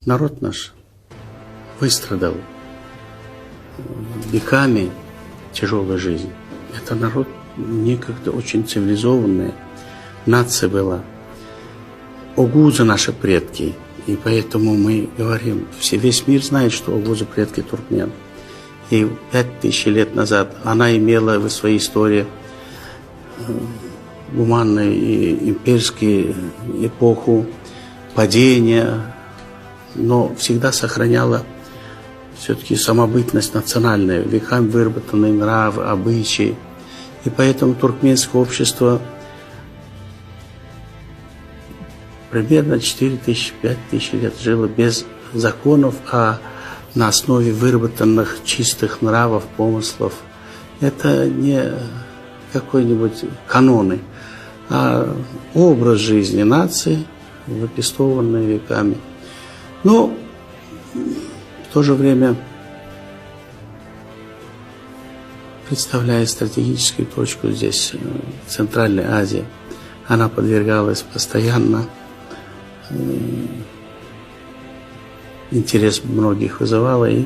Народ наш выстрадал веками тяжелой жизни. Это народ некогда очень цивилизованная нация была. Огузы наши предки. И поэтому мы говорим, весь мир знает, что Огузы предки туркмен. И 5000 лет назад она имела в своей истории гуманную и имперскую эпоху падения, но всегда сохраняла все-таки самобытность национальную, веками выработанные нравы, обычаи. И поэтому туркменское общество примерно 4000-5000 лет жило без законов, а на основе выработанных чистых нравов, помыслов. Это не какой-нибудь каноны, а образ жизни нации, выпистованный веками. Но в то же время, представляя стратегическую точку здесь, в Центральной Азии, она подвергалась постоянно, интерес многих вызывала, и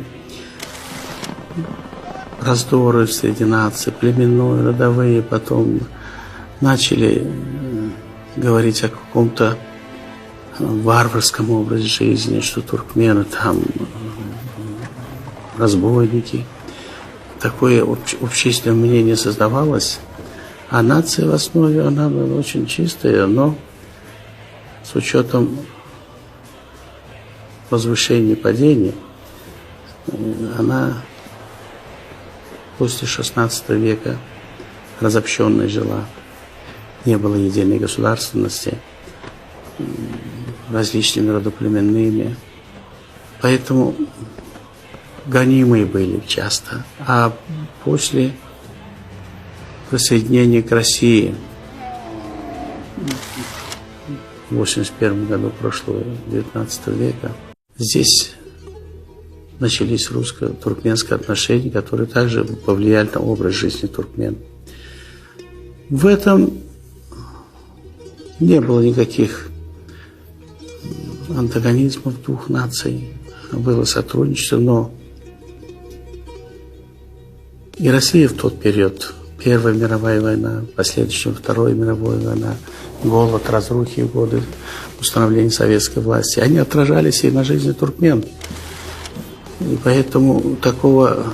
раздоры среди наций, племенные, родовые, потом начали говорить о каком-то варварском образе жизни, что туркмены там разбойники. Такое общественное мнение создавалось, а нация в основе, она была очень чистая, но с учетом возвышения и падения, она после XVI века разобщенной жила. Не было единой государственности, различными родоплеменными. Поэтому гонимые были часто. А после присоединения к России в 1981 году прошлого XIX века здесь начались русско-туркменские отношения, которые также повлияли на образ жизни туркмен. В этом не было никаких антагонизмов двух наций, было сотрудничество, но и Россия в тот период, Первая мировая война, последующая Вторая мировая война, голод, разрухи, годы установления советской власти, они отражались и на жизни туркмен. И поэтому такого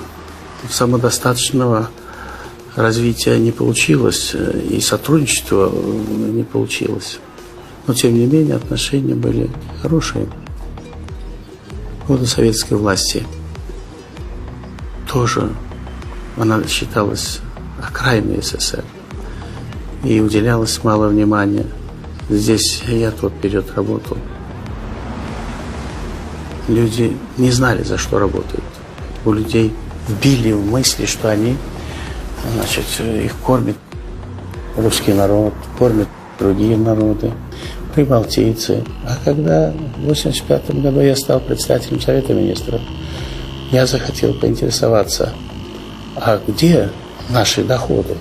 самодостаточного развития не получилось, и сотрудничества не получилось. Но, тем не менее, отношения были хорошие. Годы советской власти тоже она считалась окраиной СССР и уделялось мало внимания. Здесь я тот период работал. Люди не знали, за что работают. У людей вбили в мысли, что они, значит, их кормит русский народ, кормят другие народы, прибалтийцы. А когда в 1985 году я стал председателем Совета Министров, я захотел поинтересоваться, а где наши доходы?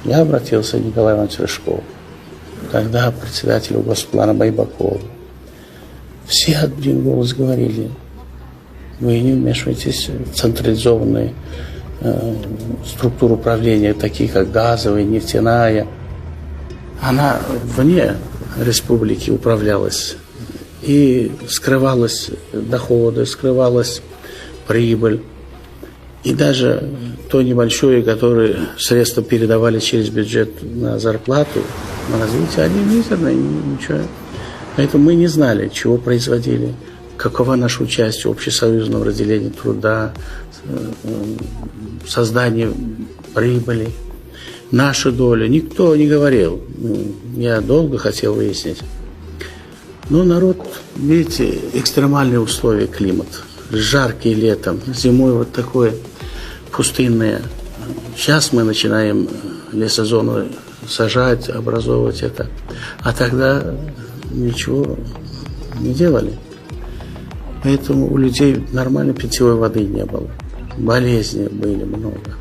Я обратился к Николаю Ивановичу Рыжкову, тогда председателю Госплана Байбакову. Все один голос говорили: вы не вмешиваетесь в централизованные структуры управления, такие как газовая, нефтяная. Она вне республики управлялась, и скрывалась доходы, скрывалась прибыль. И даже то небольшое, которое средства передавали через бюджет на зарплату, на развитие, они мизерные, ничего. Поэтому мы не знали, чего производили, какова наше участие в общесоюзном разделении труда, создании прибыли, наша доля. Никто не говорил. Я долго хотел выяснить. Но народ, видите, экстремальные условия, климат. Жаркий летом, зимой вот такое пустынное. Сейчас мы начинаем лесозону сажать, образовывать это. А тогда ничего не делали. Поэтому у людей нормальной питьевой воды не было. Болезней были много.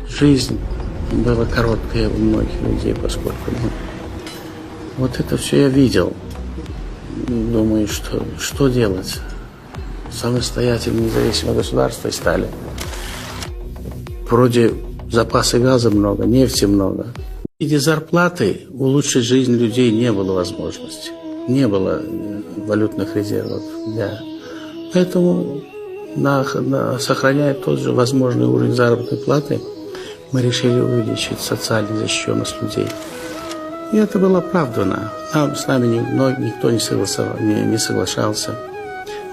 Жизнь была короткая у многих людей, поскольку вот это все я видел. думаю, что делать. Самостоятельным независимым государством стали. Вроде запасы газа много, нефти много. Эти зарплаты улучшить жизнь людей не было возможности. Не было валютных резервов. Поэтому, сохраняя тот же возможный уровень заработной платы, мы решили увеличить социальную защищенность людей. И это было оправдано. С нами никто не соглашался.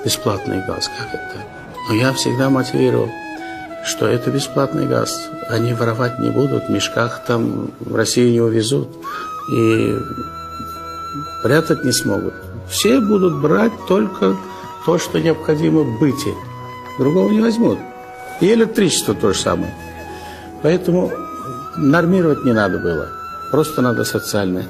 Бесплатный газ, как это? Но я всегда мотивировал, что это бесплатный газ. Они воровать не будут, в мешках там в Россию не увезут. И прятать не смогут. Все будут брать только то, что необходимо в быте. Другого не возьмут. И электричество то же самое. Поэтому нормировать не надо было. Просто надо социальный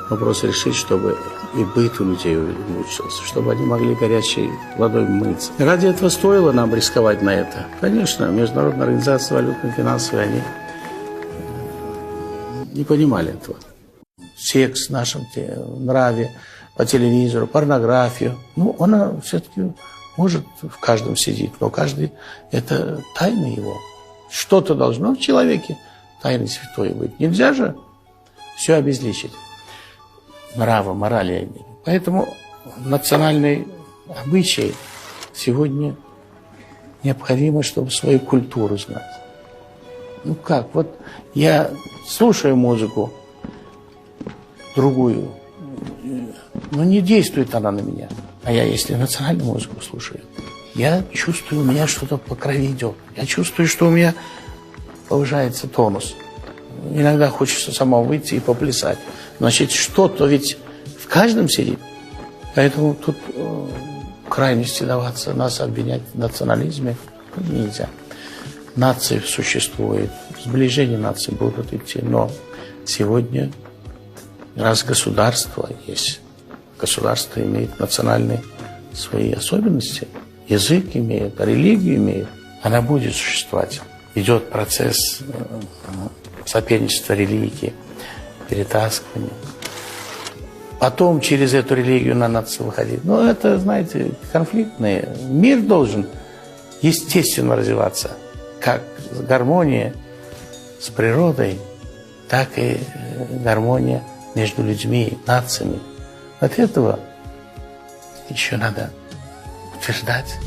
вопрос решить, чтобы и быт у людей улучшился, чтобы они могли горячей водой мыться. Ради этого стоило нам рисковать на это. Конечно, Международная организация валютно-финансовая, они не понимали этого. Секс в нашем нраве, по телевизору, порнографию. Она все-таки может в каждом сидеть, но каждый – это тайна его. Что-то должно в человеке тайны святой быть. Нельзя же все обезличить. Мораль, я имею. Поэтому национальные обычаи сегодня необходимо, чтобы свою культуру знать. Как? Вот я слушаю музыку другую, но не действует она на меня. А я, если национальную музыку слушаю, я чувствую, у меня что-то по крови идет. Я чувствую, что у меня повышается тонус. Иногда хочется самому выйти и поплясать. Значит, что-то ведь в каждом сидит. Поэтому тут крайности даваться, нас обвинять в национализме нельзя. Нации существует, сближение наций будут идти. Но сегодня, раз государство есть, государство имеет национальные свои особенности, язык имеет, религию имеет, она будет существовать. Идет процесс соперничества религии, перетаскивания. Потом через эту религию на нацию выходить. Это, знаете, конфликтные. Мир должен естественно развиваться. Как гармония с природой, так и гармония между людьми, нациями. От этого еще надо утверждать.